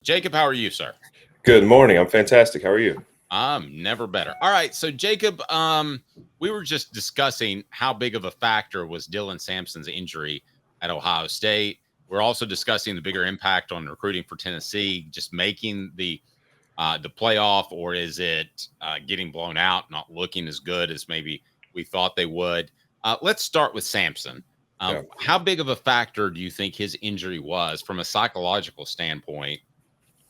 Jacob, how are you, sir? Good morning. I'm fantastic. How are you? I'm never better. All right. So, Jacob, we were just discussing how big of a factor was Dylan Samson's injury at Ohio State. We're also discussing the bigger impact on recruiting for Tennessee, just making the playoff, or is it getting blown out, not looking as good as maybe we thought they would? Let's start with Samson. Yeah. How big of a factor do you think his injury was from a psychological standpoint?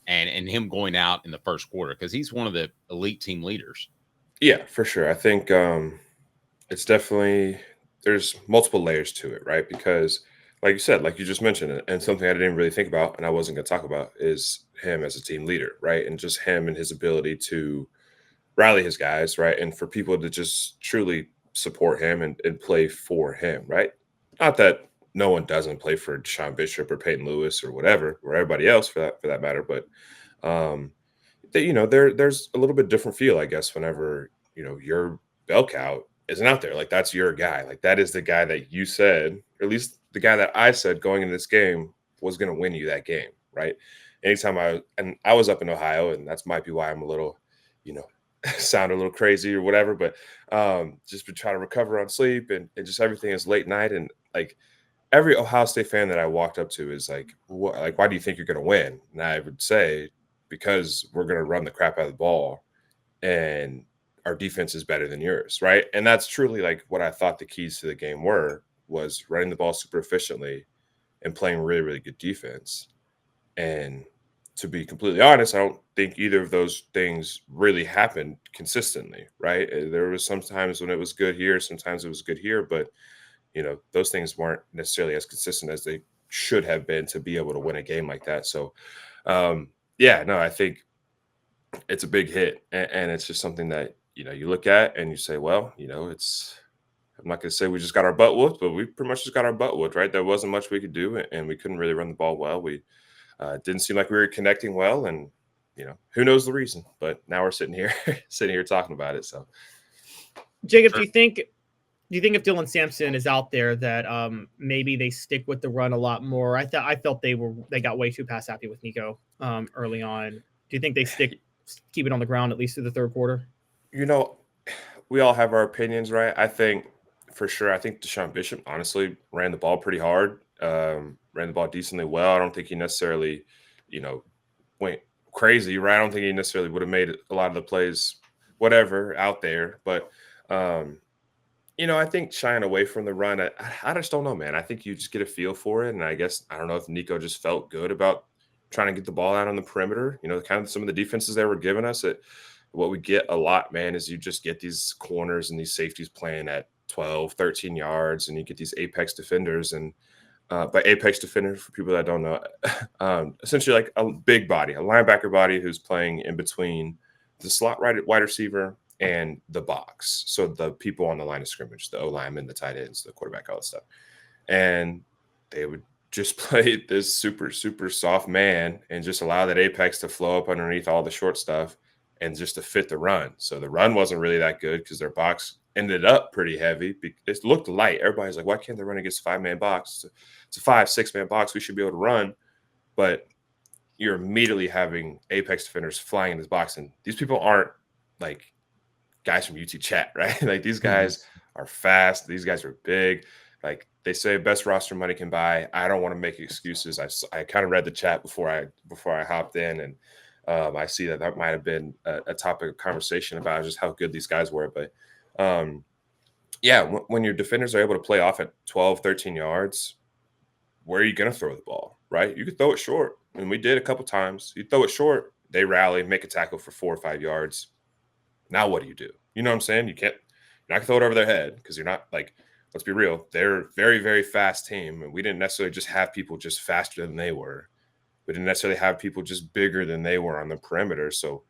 And him going out in the first quarter, because he's one of the elite team leaders. Yeah, for sure. I think it's definitely there's multiple layers to it, right? Because like you said, like you just mentioned, and something I didn't really think about and I wasn't going to talk about is him as a team leader, right? And just him and his ability to rally his guys, right? And for people to just truly support him and play for him, right? Not that no one doesn't play for Deshaun Bishop or Peyton Lewis or whatever, or everybody else for that matter, but there's a little bit different feel, I guess, whenever your bell cow isn't out there. Like that's your guy. Like that is the guy that you said, or at least the guy that I said going into this game was going to win you that game, right? Anytime I was up in Ohio, and that's might be why I'm a little, sound a little crazy or whatever, but just been trying to recover on sleep and just everything is late night, and like every Ohio State fan that I walked up to is like, why do you think you're going to win? And I would say, because we're going to run the crap out of the ball and our defense is better than yours, right? And that's truly like what I thought the keys to the game was running the ball super efficiently and playing really, really good defense. And to be completely honest, I don't think either of those things really happened consistently, right? There was sometimes when it was good here, sometimes it was good here, but those things weren't necessarily as consistent as they should have been to be able to win a game like that. So, I think it's a big hit, and it's just something that you look at and you say, well, I'm not going to say we just got our butt whooped, but we pretty much just got our butt whooped, right? There wasn't much we could do, and we couldn't really run the ball well. We didn't seem like we were connecting well, and who knows the reason? But now we're sitting here talking about it. So, Jacob, do you think if Dylan Samson is out there that maybe they stick with the run a lot more? I felt they got way too pass happy with Nico early on. Do you think they keep it on the ground at least through the third quarter? We all have our opinions, right? I think for sure. I think Deshaun Bishop honestly ran the ball pretty hard, ran the ball decently well. I don't think he necessarily, went crazy, right? I don't think he necessarily would have made a lot of the plays, whatever, out there. But I think shying away from the run, I just don't know, man. I think you just get a feel for it. And I guess, I don't know if Nico just felt good about trying to get the ball out on the perimeter. Kind of some of the defenses they were giving us. What we get a lot, man, is you just get these corners and these safeties playing at 12, 13 yards, and you get these apex defenders. And by apex defender, for people that don't know, essentially like a big body, a linebacker body who's playing in between the slot wide receiver and the box. So the people on the line of scrimmage, the O-linemen, the tight ends, the quarterback, all that stuff. And they would just play this super, super soft man and just allow that apex to flow up underneath all the short stuff and just to fit the run. So the run wasn't really that good because their box ended up pretty heavy. It looked light. Everybody's like, why can't they run against a 5-man box? It's a 5-6-man box. We should be able to run. But you're immediately having apex defenders flying in this box. And these people aren't like guys from UT Chat, right? Like these guys are fast. These guys are big. Like they say, best roster money can buy. I don't want to make excuses. I kind of read the chat before I hopped in, and I see that might have been a topic of conversation about just how good these guys were. But when your defenders are able to play off at 12, 13 yards, where are you going to throw the ball, right? You could throw it short, and we did a couple times. You throw it short, they rally, make a tackle for 4 or 5 yards. Now what do? You know what I'm saying? You're not going to throw it over their head because you're not like, let's be real. They're a very, very fast team, and we didn't necessarily just have people just faster than they were. We didn't necessarily have people just bigger than they were on the perimeter. So,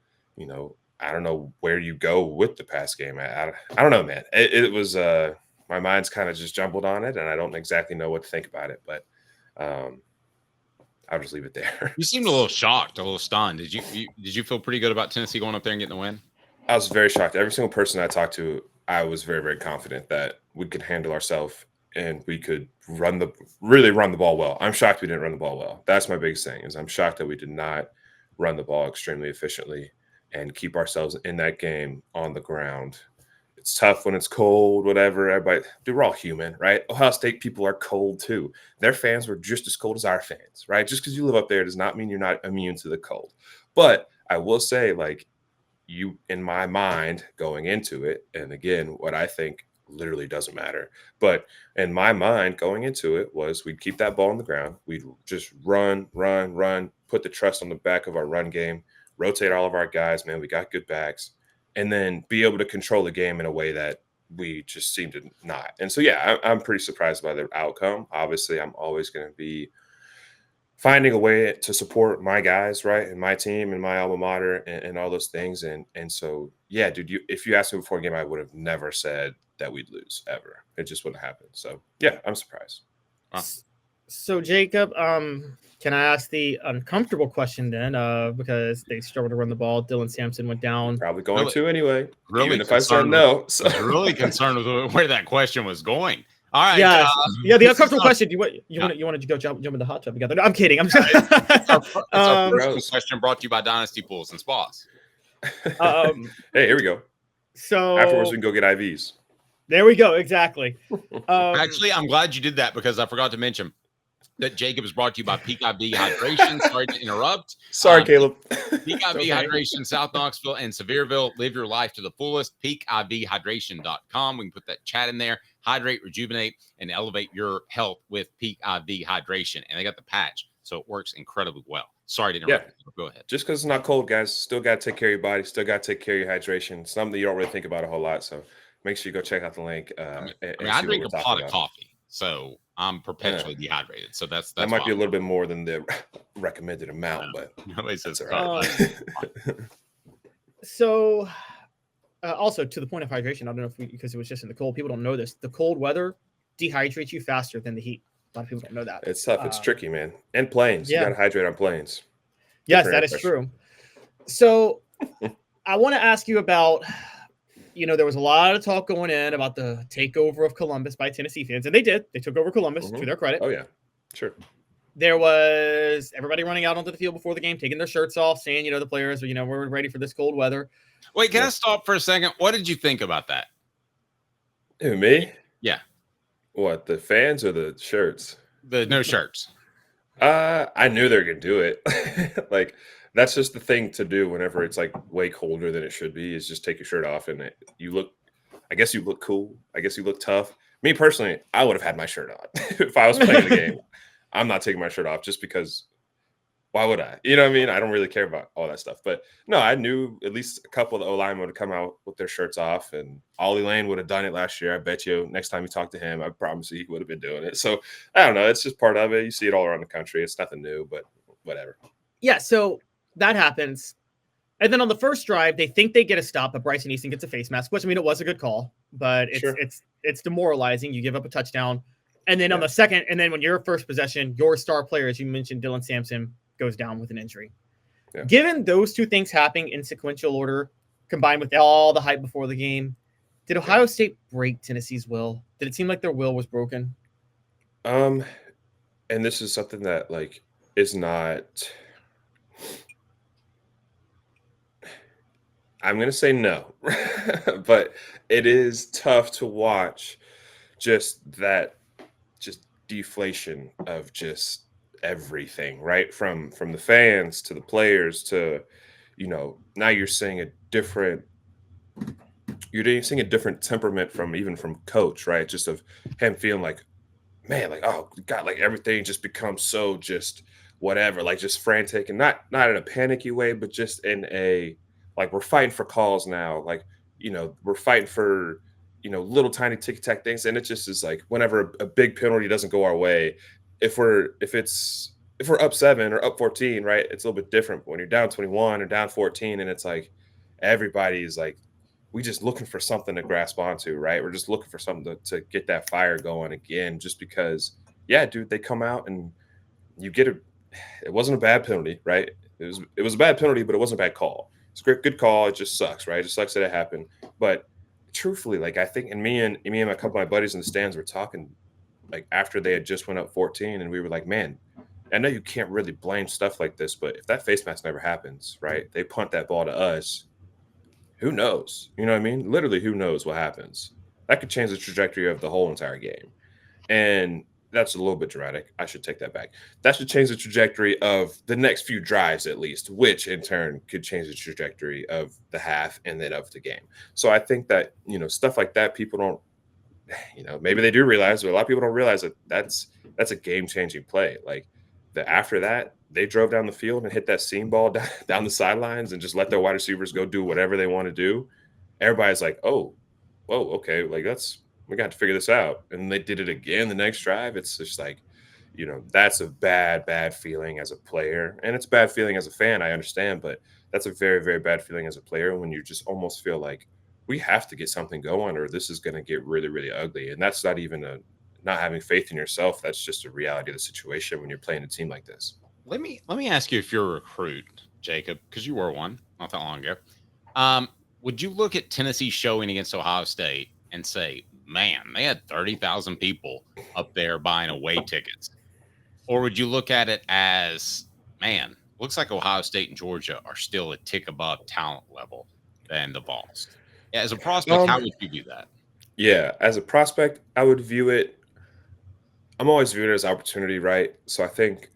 I don't know where you go with the pass game. I don't know, man. It was my mind's kind of just jumbled on it, and I don't exactly know what to think about it. But I'll just leave it there. You seemed a little shocked, a little stunned. Did you feel pretty good about Tennessee going up there and getting the win? I was very shocked. Every single person I talked to, I was very, very confident that we could handle ourselves and we could really run the ball well. I'm shocked we didn't run the ball well. That's my biggest thing, is I'm shocked that we did not run the ball extremely efficiently and keep ourselves in that game on the ground. It's tough when it's cold, whatever. Everybody, dude, we're all human, right? Ohio State people are cold too. Their fans were just as cold as our fans, right? Just because you live up there does not mean you're not immune to the cold. But I will say, like, you, in my mind, going into it, and again, what I think literally doesn't matter, but in my mind, going into it was we'd keep that ball on the ground. We'd just run, put the trust on the back of our run game, rotate all of our guys, man. We got good backs, and then be able to control the game in a way that we just seem to not. And so, yeah, I'm pretty surprised by the outcome. Obviously, I'm always going to be finding a way to support my guys, right, and my team and my alma mater and all those things. And so, yeah, dude, if you asked me before the game, I would have never said that we'd lose ever. It just wouldn't happen. So, yeah, I'm surprised. Wow. So, Jacob, can I ask the uncomfortable question then? Because they struggled to run the ball. Dylan Samson went down. Probably going to anyway. Really, even if I said no. So. I was really concerned with where that question was going. All right. Yeah, the uncomfortable question. You wanted to go jump in the hot tub together? No, I'm kidding. I'm just, it's our first question brought to you by Dynasty Pools and Spas. Hey, here we go. So afterwards, we can go get IVs. There we go. Exactly. Actually, I'm glad you did that because I forgot to mention that Jacob is brought to you by Peak IV Hydration. Sorry to interrupt. Sorry, Caleb. Peak IV Hydration, South Knoxville and Sevierville. Live your life to the fullest. PeakIVHydration.com. We can put that chat in there. Hydrate, rejuvenate, and elevate your health with Peak IV Hydration. And they got the patch, so it works incredibly well. Sorry to interrupt. Yeah. Go ahead. Just because it's not cold, guys, still got to take care of your body. Still got to take care of your hydration. Something that you don't really think about a whole lot. So make sure you go check out the link. I drink a pot of coffee, so I'm perpetually dehydrated. So that's that might be a little bit more than the recommended amount, but that's all right. So, also to the point of hydration, I don't know if because it was just in the cold. People don't know this. The cold weather dehydrates you faster than the heat. A lot of people don't know that. It's tough. It's tricky, man. And planes. Yeah. You got to hydrate on planes. Yes, that is true. So I want to ask you about, there was a lot of talk going in about the takeover of Columbus by Tennessee fans. And they did. They took over Columbus, to their credit. Oh, yeah. Sure. There was everybody running out onto the field before the game, taking their shirts off, saying, the players are, we're ready for this cold weather. Wait, can I stop for a second? What did you think about that? Who, me? Yeah. What, the fans or the shirts? The no shirts. I knew they were going to do it. Like, that's just the thing to do whenever it's like way colder than it should be, is just take your shirt off and I guess you look cool. I guess you look tough. Me personally, I would have had my shirt on if I was playing the game. I'm not taking my shirt off just because why would I? You know what I mean? I don't really care about all that stuff. But no, I knew at least a couple of the O-linemen would have come out with their shirts off, and Ollie Lane would have done it last year. I bet you next time you talk to him, I promise you he would have been doing it. So I don't know. It's just part of it. You see it all around the country. It's nothing new, but whatever. Yeah, so that happens. And then on the first drive, they think they get a stop, but Bryson Easton gets a face mask, which, it was a good call, but it's demoralizing. You give up a touchdown. And then on the second, and then when your first possession, your star player, as you mentioned, Dylan Samson, goes down with an injury. Yeah. Given those two things happening in sequential order, combined with all the hype before the game, did Ohio State break Tennessee's will? Did it seem like their will was broken? And this is something that is not. I'm going to say no, but it is tough to watch just deflation of just everything, right? From the fans to the players to, now you're seeing a different temperament from coach, right? Just of him feeling like, man, oh God, everything just becomes so just whatever, just frantic, and not in a panicky way, but just in a, we're fighting for calls now. We're fighting for, little tiny ticky-tack things. And it just is whenever a big penalty doesn't go our way, if we're up 7 or up 14, right, it's a little bit different. But when you're down 21 or down 14, and it's everybody's we just looking for something to grasp onto, right? We're just looking for something to get that fire going again, just because, yeah, dude, they come out and you get it wasn't a bad penalty, right? It was a bad penalty, but it wasn't a bad call. It's a great, good call. It just sucks, right? It just sucks that it happened. But truthfully, I think, and me and a couple of my buddies in the stands were talking, after they had just went up 14, and we were like, man, I know you can't really blame stuff like this, but if that face mask never happens, right? They punt that ball to us. Who knows? You know what I mean? Literally, who knows what happens? That could change the trajectory of the whole entire game. And that's a little bit dramatic. I should take that back. That should change the trajectory of the next few drives, at least, which in turn could change the trajectory of the half and then of the game. So I think that, stuff like that, people don't, maybe they do realize, but a lot of people don't realize that that's a game-changing play. Like after that, they drove down the field and hit that seam ball down the sidelines and just let their wide receivers go do whatever they want to do. Everybody's like, oh, whoa, okay, like we got to figure this out. And they did it again the next drive. It's just like, that's a bad feeling as a player. And it's a bad feeling as a fan, I understand, but that's a very, very bad feeling as a player when you just almost feel like we have to get something going or this is going to get really, really ugly. And that's not even not having faith in yourself. That's just a reality of the situation when you're playing a team like this. Let me ask you, if you're a recruit, Jacob, because you were one not that long ago, would you look at Tennessee showing against Ohio State and say, man, they had 30,000 people up there buying away tickets? Or would you look at it as, man, looks like Ohio State and Georgia are still a tick above talent level than the Vols? As a prospect, how would you view that? Yeah, as a prospect, I would view it. I'm always viewing it as opportunity, right? So I think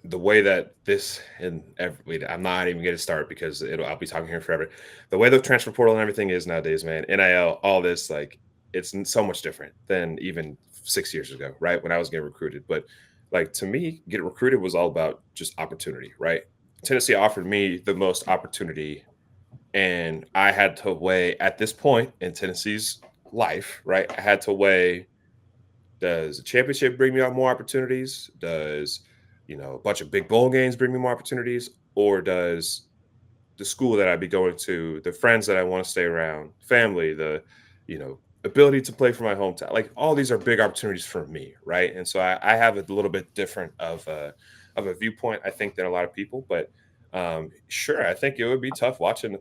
the way that this and I'm not even going to start because I'll be talking here forever. The way the transfer portal and everything is nowadays, man, NIL, all this, like it's so much different than even 6 years ago, right? When I was getting recruited. But like to me, getting recruited was all about just opportunity, right? Tennessee offered me the most opportunity, and I had to weigh at this point in Tennessee's life, right? I had to weigh: does the championship bring me out more opportunities? Does a bunch of big bowl games bring me more opportunities? Or does the school that I'd be going to, the friends that I want to stay around, family, the ability to play for my hometown, like all these are big opportunities for me, right? And so I have a little bit different of a viewpoint, I think, than a lot of people. But sure, I think it would be tough watching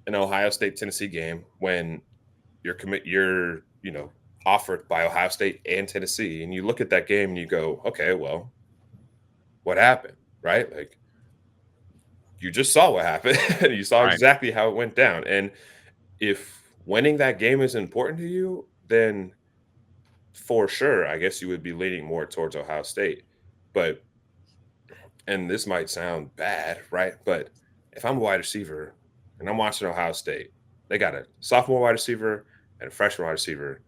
an Ohio State Tennessee game when you're offered by Ohio State and Tennessee, and you look at that game and you go, okay, well, what happened, right? Like you just saw what happened. You saw exactly how it went down. And if winning that game is important to you, then for sure, I guess you would be leaning more towards Ohio State. But, and this might sound bad, right? But if I'm a wide receiver and I'm watching Ohio State, they got a sophomore wide receiver and a freshman wide receiver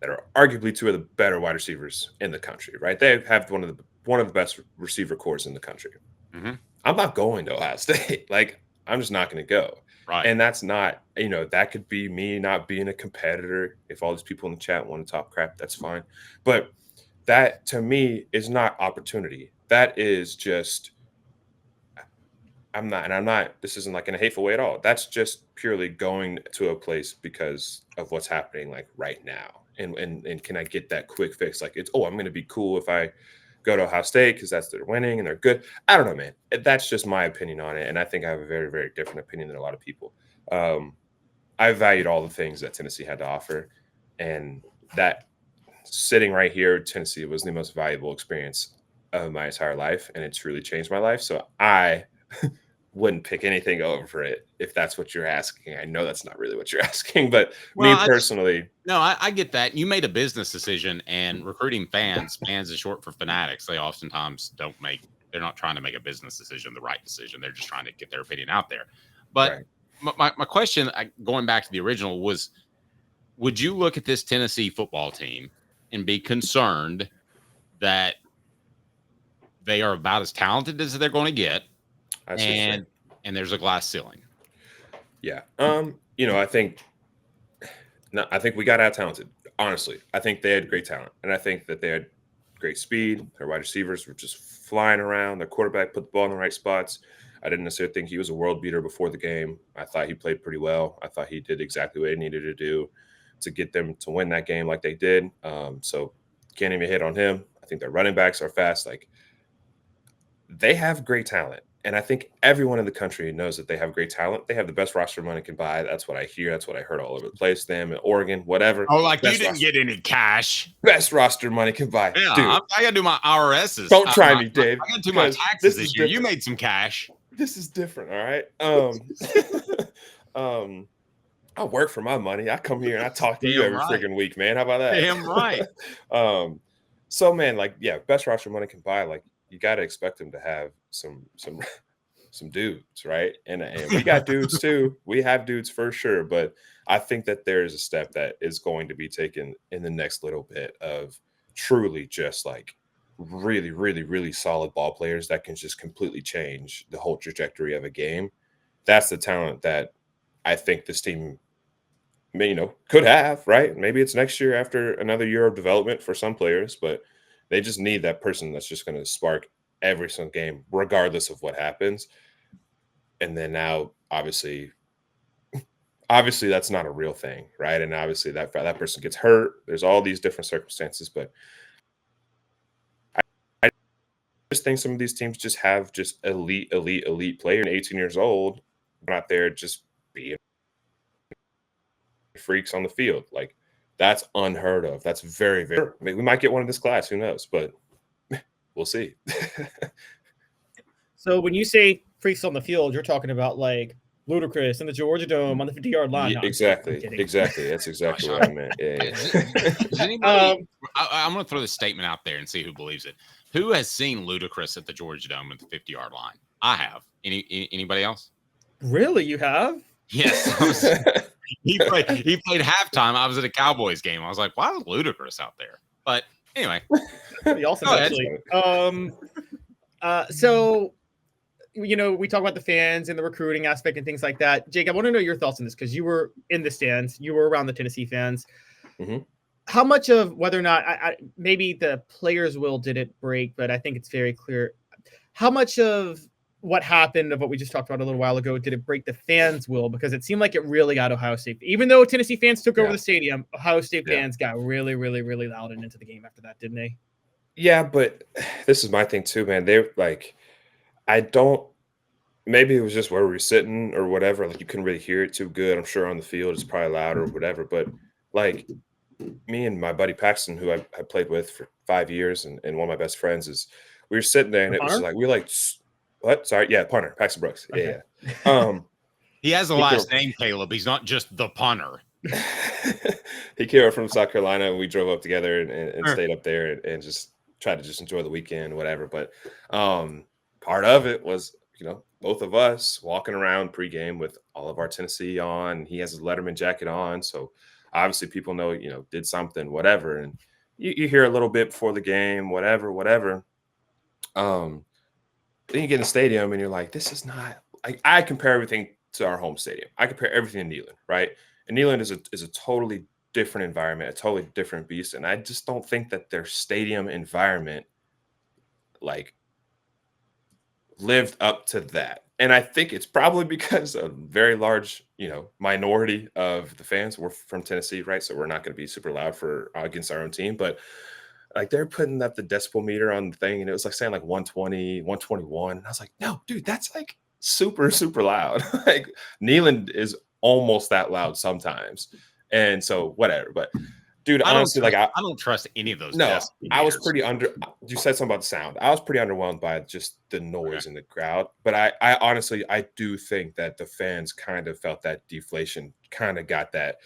that are arguably two of the better wide receivers in the country, right? They have one of the best receiver cores in the country. Mm-hmm. I'm not going to Ohio State. Like, I'm just not going to go. Right. And that's not, that could be me not being a competitor. If all these people in the chat want to talk crap, that's fine. But that to me is not opportunity. That is just, this isn't like in a hateful way at all. That's just purely going to a place because of what's happening like right now. And can I get that quick fix? Like I'm going to be cool if I go to Ohio State because they're winning and they're good. I don't know, man. That's just my opinion on it. And I think I have a very, very different opinion than a lot of people. I valued all the things that Tennessee had to offer. And that sitting right here, Tennessee was the most valuable experience of my entire life. And it truly changed my life. So I wouldn't pick anything over it if that's what you're asking. I know that's not really what you're asking, but me personally. I get that. You made a business decision, and recruiting fans is short for fanatics. They oftentimes they're not trying to make a business decision, the right decision. They're just trying to get their opinion out there. But my question, going back to the original, was, would you look at this Tennessee football team and be concerned that they are about as talented as they're going to get, and there's a glass ceiling? Yeah. I think we got out talented. Honestly, I think they had great talent, and I think that they had great speed. Their wide receivers were just flying around. Their quarterback put the ball in the right spots. I didn't necessarily think he was a world beater before the game. I thought he played pretty well. I thought he did exactly what he needed to do to get them to win that game like they did. So can't even hit on him. I think their running backs are fast. Like, they have great talent. And I think everyone in the country knows that they have great talent. They have the best roster money can buy. That's what I hear. That's what I heard all over the place. Them in Oregon, whatever. Oh, like best you didn't get any cash. Best roster money can buy. Yeah, dude. I got to do my IRSs. Don't try me, Dave. I got to do my taxes this year. Different. You made some cash. This is different, all right? I work for my money. I come here and I talk to you every freaking week, man. How about that? Damn right. So, man, like, yeah, best roster money can buy. Like, you got to expect them to have some dudes, right? And we got dudes too. We have dudes for sure, but I think that there is a step that is going to be taken in the next little bit of truly just like really, really, really solid ball players that can just completely change the whole trajectory of a game. That's the talent that I think this team, could have, right? Maybe it's next year after another year of development for some players, but they just need that person that's just going to spark every single game, regardless of what happens. And then now, obviously that's not a real thing, right? And obviously that person gets hurt. There's all these different circumstances, but I just think some of these teams just have just elite player, 18 years old, not there just being freaks on the field. Like, that's unheard of. That's very, very. I mean, we might get one in this class. Who knows? But we'll see. So when you say freaks on the field, you're talking about like Ludacris in the Georgia Dome on the 50-yard line. Yeah, exactly. That's exactly what I meant. Yeah. Does anybody, I'm going to throw this statement out there and see who believes it. Who has seen Ludacris at the Georgia Dome at the 50-yard line? I have. Anybody else? Really? You have? Yes. He played halftime. I was at a Cowboys game. I was like, why is Ludacris out there? But anyway. Pretty awesome, actually. So, we talk about the fans and the recruiting aspect and things like that. Jake, I want to know your thoughts on this because you were in the stands. You were around the Tennessee fans. Mm-hmm. How much of whether or not maybe the players' will didn't break, but I think it's very clear. How much of what happened of what we just talked about a little while ago did it break the fans' will? Because it seemed like it really got Ohio State. Even though Tennessee fans took over the stadium, Ohio State fans got really, really, really loud and into the game after that, didn't they? Yeah, but this is my thing too, man. They're like, maybe it was just where we were sitting or whatever. Like, you couldn't really hear it too good. I'm sure on the field it's probably louder or whatever. But like, me and my buddy Paxton, who I played with for 5 years and one of my best friends, we were sitting there and it was like, we were like, what? Sorry. Yeah. Punter, Paxton Brooks. Okay. Yeah. He has a last name, Caleb. He's not just the punter. He came from South Carolina and we drove up together and stayed up there and just tried to just enjoy the weekend, whatever. But part of it was, both of us walking around pregame with all of our Tennessee on. He has his Letterman jacket on. So obviously people know, did something, whatever. And you hear a little bit before the game, whatever. Then you get in the stadium and you're like, this is not like, I compare everything to our home stadium. I compare everything to Neyland, right? And Neyland is a totally different environment, a totally different beast. And I just don't think that their stadium environment like lived up to that. And I think it's probably because a very large, minority of the fans were from Tennessee, right? So we're not going to be super loud against our own team, but like they're putting up the decibel meter on the thing and it was like saying like 120, 121. And I was like, no, dude, that's like super, super loud. Like Neyland is almost that loud sometimes. And so whatever, but dude, honestly, I don't trust any of those. No, I was pretty you said something about the sound. I was pretty underwhelmed by just the noise in the crowd. But I honestly, I do think that the fans kind of felt that deflation, kind of got that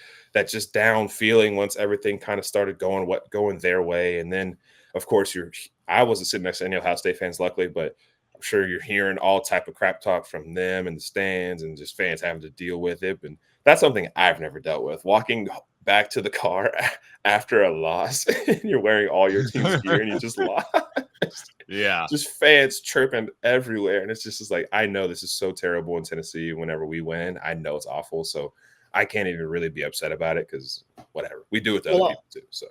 just down feeling once everything kind of started going their way. And then, of course, I wasn't sitting next to any Ohio State fans, luckily, but I'm sure you're hearing all type of crap talk from them in the stands and just fans having to deal with it. And that's something I've never dealt with. Walking back to the car after a loss and you're wearing all your team's gear and you just lost. Yeah. Just fans chirping everywhere. And it's just like, I know this is so terrible in Tennessee whenever we win. I know it's awful. So I can't even really be upset about it because whatever. We do it to other people too. So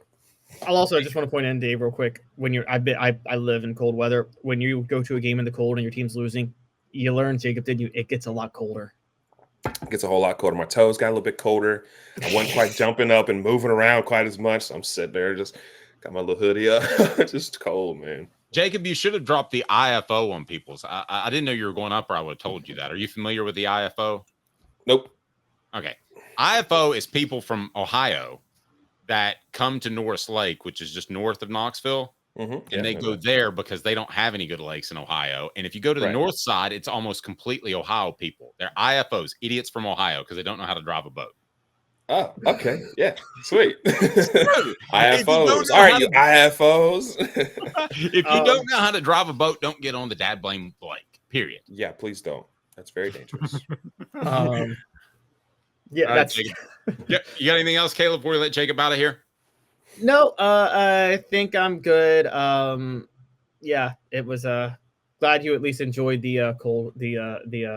I'll also just want to point in, Dave, real quick. When I live in cold weather. When you go to a game in the cold and your team's losing, you learn, Jacob, it gets a lot colder. It gets a whole lot colder. My toes got a little bit colder. I wasn't quite jumping up and moving around quite as much. So I'm sitting there, just got my little hoodie up. Just cold, man. Jacob, you should have dropped the IFO on people's. I didn't know you were going up, or I would have told you that. Are you familiar with the IFO? Nope. Okay. IFO is people from Ohio that come to Norris Lake, which is just north of Knoxville. And they go there because they don't have any good lakes in Ohio. And if you go to the north side, it's almost completely Ohio people. They're IFOs, idiots from Ohio, because they don't know how to drive a boat. Oh, okay. Yeah. Sweet. IFOs. All right, you IFOs. If you don't know how to drive a boat, don't get on the Dad Blame Lake, period. Yeah, please don't. That's very dangerous. Yeah, that's... You got anything else, Caleb, before we let Jacob out of here? No, I think I'm good. Yeah, it was glad you at least enjoyed the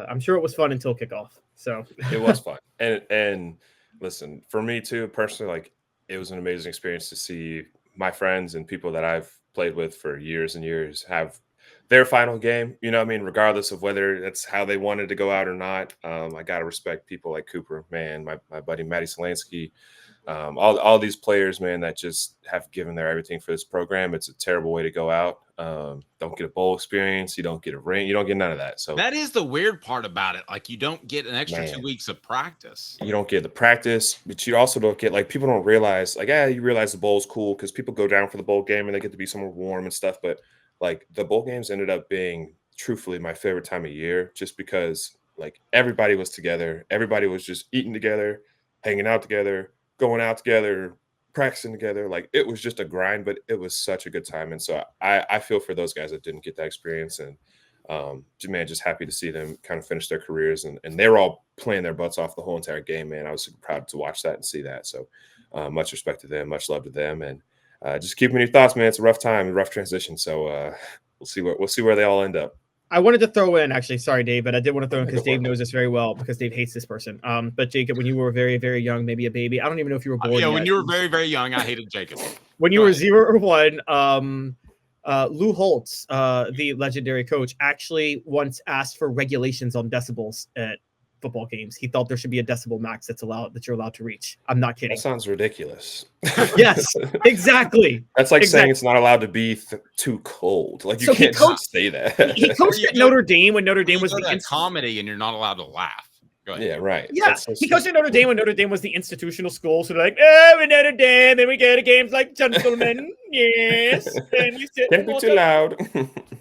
I'm sure it was fun until kickoff. So it was fun. And listen, for me too, personally, like it was an amazing experience to see my friends and people that I've played with for years and years have their final game. You know what I mean? Regardless of whether that's how they wanted to go out or not. I gotta respect people like Cooper, man, my buddy Matty Solansky. All these players, man, that just have given their everything for this program. It's a terrible way to go out. Don't get a bowl experience. You don't get a ring. You don't get none of that. So that is the weird part about it. Like you don't get an extra 2 weeks of practice. You don't get the practice, but you also don't get, like, people don't realize, like, you realize the bowl's cool because people go down for the bowl game and they get to be somewhere warm and stuff. But like the bowl games ended up being truthfully my favorite time of year, just because like everybody was together. Everybody was just eating together, hanging out together, going out together, practicing together. Like it was just a grind, but it was such a good time. And so I feel for those guys that didn't get that experience. And man, just happy to see them kind of finish their careers. And they were all playing their butts off the whole entire game, man. I was super proud to watch that and see that. So much respect to them, much love to them. And just keep me in your thoughts, man. It's a rough time, a rough transition. So we'll see where they all end up. I wanted to throw in, actually, sorry, Dave, but I did want to throw in because Dave knows this very well because Dave hates this person. But Jacob, when you were very, very young, maybe a baby, I don't even know if you were born yet. When you were very, very young, I hated Jacob. When you were 0 or 1, Lou Holtz, the legendary coach, actually once asked for regulations on decibels at football games. He thought there should be a decibel max that you're allowed to reach. I'm not kidding. That sounds ridiculous. Yes, exactly. That's like saying it's not allowed to be too cold. Like you can't just say that. He coached at Notre Dame when Notre Dame was the comedy, and you're not allowed to laugh. Go ahead. Yeah, right. Yeah, he coached at Notre Dame when Notre Dame was the institutional school. So they're like, oh, we're Notre Dame, then we go to games like gentlemen. Yes, and you sit. Can't be too loud.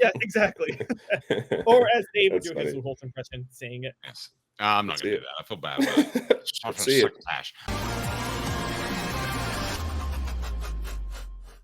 Yeah, exactly. Or as Dave would do his Lou Holtz impression, saying it. Yes. I'm not going to do that. I feel bad about it. See it.